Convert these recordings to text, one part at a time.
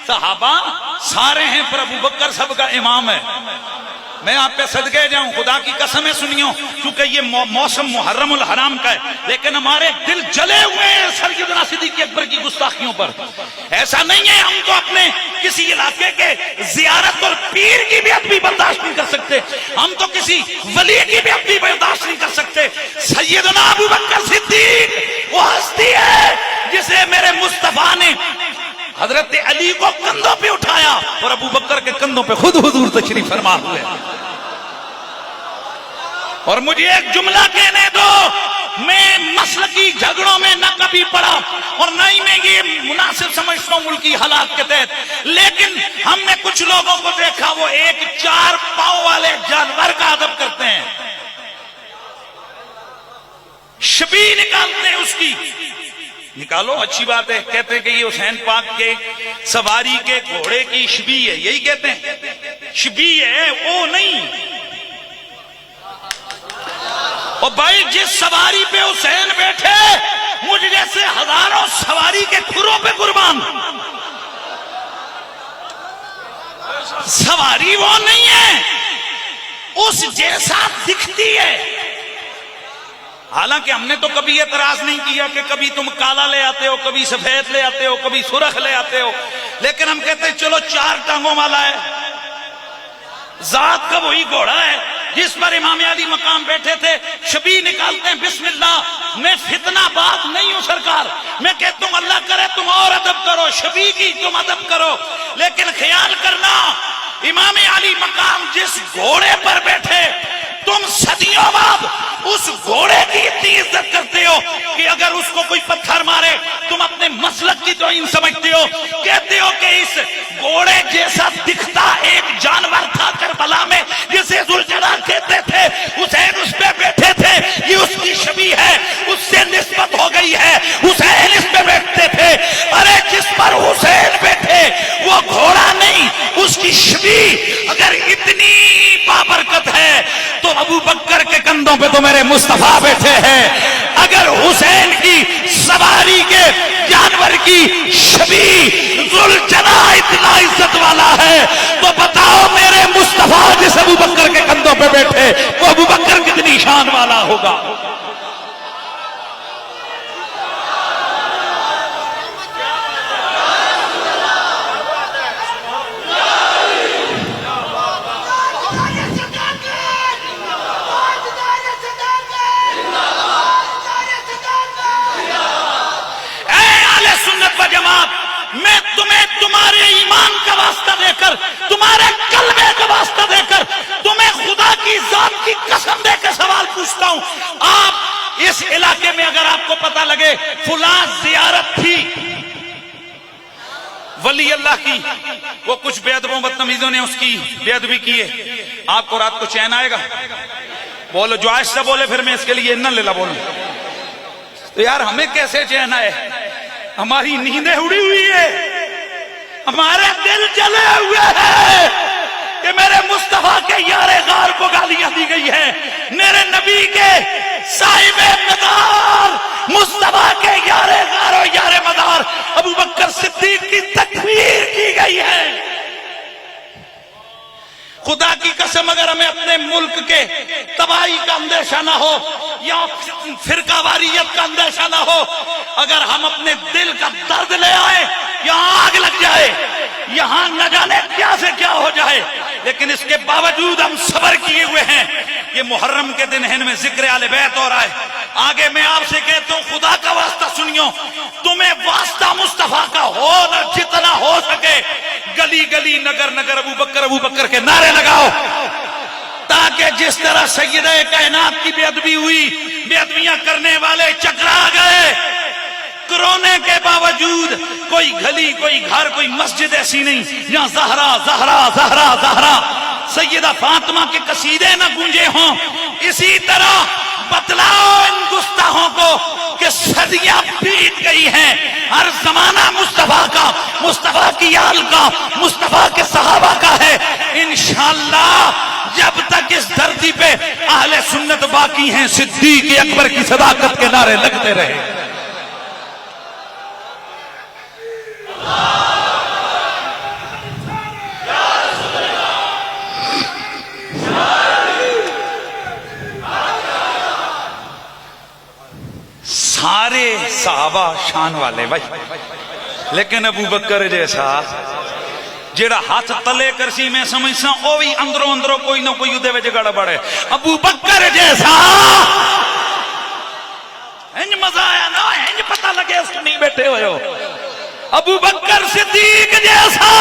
सहाबा सारे हैं पर अबू बकर सबका इमाम है। मैं आप पे सदके जाऊं, खुदा की कसम है सुनियो, क्योंकि ये मौसम मुहर्रमुल हराम का है, लेकिन हमारे दिल जले हुए हैं सैयदना सिद्दीक़ अकबर की गुस्ताखियों पर। ऐसा नहीं है हम तो अपने किसी इलाके के जियारत और पीर की भी भी बर्दाश्त नहीं कर सकते, हम तो किसी वली की भी बर्दाश्त नहीं कर सकते। सैयदना अबू बकर सिद्दीक वो हस्ती है जिसे मेरे मुस्तफा ने हजरत अली को कंधों पे उठाया और अबू बकर के कंधों पे खुद हुजूर तशरीफ फरमा हुए। और मुझे एक जुमला कहने दो, मैं मसलकी झगड़ों में न कभी पड़ा और न ही मैं ये मुनासिब समझता हूं मुल्की हालात के तहत, लेकिन हमने कुछ लोगों को देखा वो एक 4 पांव वाले जानवर का अदब करते हैं, शबी निकालते हैं उसकी। निकालो, अच्छी बात है, कहते हैं कि ये हुसैन पाक के सवारी के घोड़े की शबी है, यही कहते हैं शबी है, वो नहीं। और भाई जिस सवारी पे हुसैन बैठे, मुझ जैसे हजारों सवारी के खुरों पे कुर्बान। सवारी वो नहीं है, उस जैसा दिखती है। हालांकि हमने तो कभी एतराज नहीं किया कि कभी तुम काला ले आते हो, कभी सफेद ले आते हो, कभी सुरख ले आते हो, लेकिन हम कहते हैं चलो 4 टांगों वाला है, जात का वही घोड़ा है जिस पर इमाम अली मकाम बैठे थे। शबी निकालते हैं, बिस्मिल्लाह। मैं फितना बात नहीं हूं सरकार, मैं कहता हूं अल्लाह करे तुम और अदब करो, शबी की तुम अदब करो, लेकिन ख्याल करना इमाम अली मकाम जिस घोड़े पर बैठे, तुम सदियों बाद उस घोड़े की इतनी इज्जत करते हो कि अगर उसको कोई पत्थर मारे तुम अपने मसलक की तौहीन समझते हो, कहते हो कि इस घोड़े जैसा दिखता एक जानवर था करबला में जिसे जुल्जलाल कहते थे, हुसैन उस पे बैठे थे, ये उसकी शबी है, उससे निस्बत हो गई है, हुसैन इस पे बैठते थे। अरे जिस पर हुसैन बैठे वो घोड़ा नहीं, उसकी शबी अगर इतनी बाबरकत है तो अबू बकर के कंधों पे तो मेरे मुस्तफा बैठे हैं। अगर हुसैन की सवारी के जानवर की शबी जुल्जना इतना इज्जत वाला है तो बताओ मेरे मुस्तफा जिस अबू बकर के कंधों पे बैठे वो अबू बकर कितनी शान वाला होगा। मैं तुम्हें तुम्हारे ईमान का वास्ता देकर, तुम्हारे कल्बे का वास्ता देकर, तुम्हें खुदा की जात की कसम देकर सवाल पूछता हूं। आप इस इलाके में अगर आपको पता लगे फुला जियारत थी वली अल्लाह की, वो कुछ बेअदबों बदतमीजों ने उसकी बेअदबी की है, आपको रात को चैन आएगा? बोलो, जो आहिस्ता बोले फिर मैं इसके लिए न लेला बोलूं। तो यार हमें कैसे चैन आए? हमारी नींदें उड़ी हुई है, हमारे दिल जले हुए हैं कि मेरे मुस्तफा के यारे गार को गालियां दी गई है, मेरे नबी के साहिबे मदार मुस्तफा के यारे गार और यारे मदार अबू बकर सिद्दीक की तकफीर की गई है। खुदा की कसम अगर हमें अपने मुल्क के तबाही का अंदेशा ना हो या फिरकावारियत का अंदेशा ना हो, अगर हम अपने दिल का दर्द ले आए, यहाँ आग लग जाए, यहाँ न जाने क्या से क्या हो जाए, लेकिन इसके बावजूद हम सब्र किए हुए हैं। ये मुहर्रम के दिन है, इनमें जिक्र आले बैत हो रहा है। आगे मैं आपसे कहता हूँ खुदा का वास्ता सुनियो, तुम्हें वास्ता मुस्तफा का हो न जितना हो सके गली गली नगर नगर अबू बकर के नारे लगाओ, ताकि जिस तरह सैयदे कायनात की बेअदबी हुई, बेअदबियां करने वाले चकरा गए। कोरोना के बावजूद कोई गली, कोई घर, कोई मस्जिद ऐसी नहीं जहां ज़हरा ज़हरा ज़हरा ज़हरा सैयदा फातिमा के कसीदे न गूंजे हों। इसी तरह बतलाओ इन गुस्ताखों को कि सदियां बीत गई हैं, हर जमाना मुस्तफा का, मुस्तफा की आल का, मुस्तफा के सहाबा का है। इंशाअल्लाह जब तक इस धरती पे अहले सुन्नत बाकी हैं, सिद्दीक अकबर की सदाकत के नारे लगते रहे। साहबा शान वाले भाई, लेकिन अबू बकर जैसा जेड़ा हाथ तले करसी में समझसा ओ भी अंदरों अंदरों कोई ना कोई उदे विच गड़बड़ है। अबू बकर जैसा इंज मजा आया ना, इंज पता लगे इसको नहीं बैठे हुए हो। अबू बकर सिद्दीक जैसा,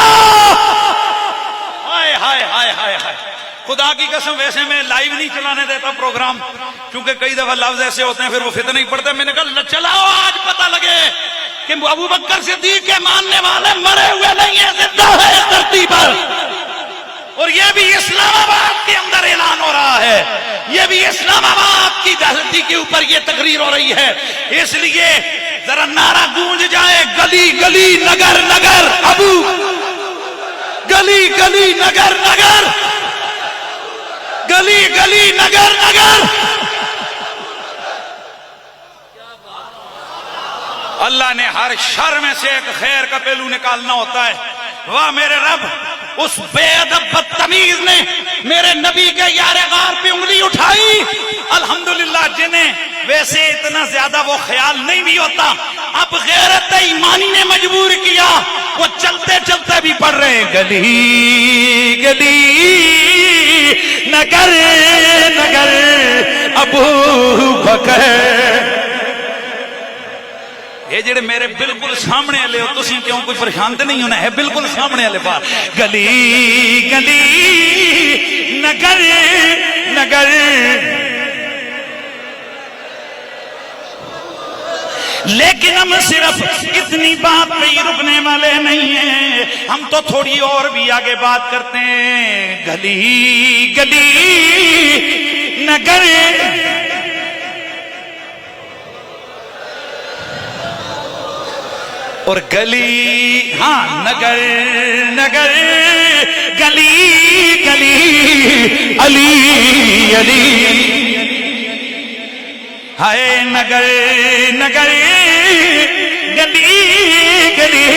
हाय हाय हाय हाय हाय। खुदा की कसम वैसे मैं लाइव नहीं चलाने देता प्रोग्राम, क्योंकि कई दफा लफ्ज ऐसे होते हैं फिर वो फितना ही पड़ता है। मैंने कहा चलाओ आज पता लगे कि अबू बकर सिद्दीक के मानने वाले मरे हुए नहीं है, जिंदा है धरती पर। और ये भी इस्लामाबाद के अंदर ऐलान हो रहा है, ये भी इस्लामाबाद की धरती के ऊपर ये तकरीर हो रही है। इसलिए जरा नारा गूंज जाए, गली गली नगर नगर अबू, गली गली नगर नगर, गली गली नगर नगर। अल्लाह ने हर शर में से एक खैर का पहलू निकालना होता है। वाह मेरे रब, उस बेअदब बदतमीज ने मेरे नबी के यारे गार पे उंगली उठाई। अल्हम्दुलिल्लाह, जिन्हें वैसे इतना ज्यादा वो ख्याल नहीं भी होता, अब गैरत ईमानी ने मजबूर किया, वो चलते चलते भी पढ़ रहे हैं गली गली नगर नगर अबू बकर। ये जेड़े मेरे बिल्कुल सामने वाले हो, तुसी क्यों कोई परेशान तो नहीं होना है, बिल्कुल सामने वाले बात गली गली नगर नगर। लेकिन हम सिर्फ इतनी बात पे ही रुकने वाले नहीं हैं, हम तो थोड़ी और भी आगे बात करते हैं। गली गली नगर और गली, हाँ नगर नगर गली गली अली अली, हाय नगर नगर गली गली।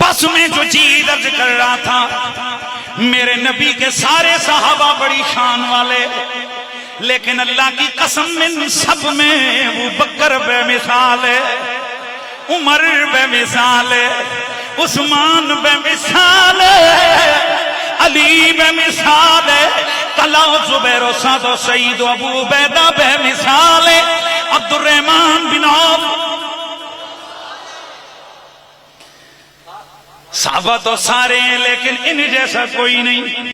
बस में जो चीज अर्ज कर रहा था, मेरे नबी के सारे सहाबा बड़ी शान वाले, लेकिन अल्लाह की कसम इन सब में अबू बकर बेमिसाल है, उमर बेमिसाल है, उस्मान बेमिसाल है, अली बेमिसाल है, तला जुबैर सादो सईद अबू उबैदा बेमिसाल है, अब्दुर्रहमान बिन औफ। साहबा तो सारे हैं, लेकिन इन जैसा कोई नहीं।